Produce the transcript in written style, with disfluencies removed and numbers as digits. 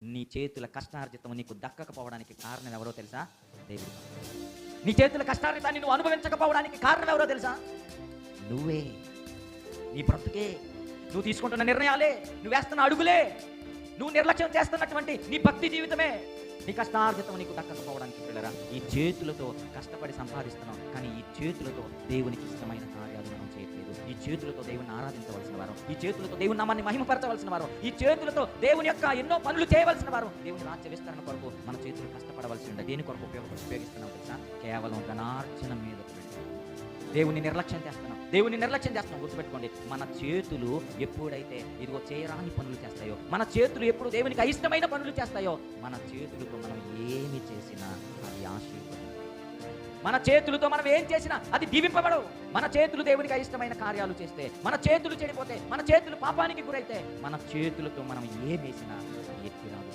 నీ చేతుల కష్టార్జితం నీకు దక్కకపోవడానికి కారణం ఎవరో తెలుసా? దేవుడు. నీ చేతుల కష్టార్జితాన్ని నువ్వు అనుభవించకపోవడానికి కారణం ఎవరో తెలుసా? నువ్వే. నీ బ్రతుకే, నువ్వు తీసుకుంటున్న నిర్ణయాలే, నువ్వు వేస్తున్న అడుగులే, నువ్వు నిర్లక్ష్యం చేస్తున్నటువంటి నీ భక్తి జీవితమే నీ కష్టార్జితం నీకు దక్కకపోవడానికి పిల్లరా. ఈ చేతులతో కష్టపడి సంపాదిస్తున్నాం, కానీ ఈ చేతులతో దేవునికి ఇష్టమైన కార్యాలు మనం చేయట్లేదు. ఈ చేతులతో దేవుని ఆరాధించవలసిన వారు, ఈ చేతులతో దేవుని నామాన్ని మహిమపరచవలసిన వారు, ఈ చేతులతో దేవుని యొక్క ఎన్నో పనులు చేయవలసిన వారు, దేవుని రాజ్య విస్తరణ కొరకు మన చేతులు కష్టపడవలసి ఉంది. దేని కొరకు ఉపయోగిస్తున్నాం తెలుసా? కేవలం ధనార్జన మీద దేవుని నిర్లక్ష్యం చేస్తున్నాం. దేవుని నిర్లక్ష్యం చేస్తున్నాం. గుర్తుపెట్టుకోండి, మన చేతులు ఎప్పుడైతే ఇదిగో చేయరాని పనులు చేస్తాయో, మన చేతులు ఎప్పుడు దేవునికి అయిష్టమైన పనులు చేస్తాయో, మన చేతులతో మనం ఏమి చేసినా అది ఆశీర్వాదం. మన చేతులతో మనం ఏం చేసినా అది దీవింపబడవు. మన చేతులు దేవునికి అయిష్టమైన కార్యాలు చేస్తే, మన చేతులు చెడిపోతే, మన చేతులు పాపానికి గురైతే, మన చేతులతో మనం ఏం వేసినా ఎత్తిరాదు.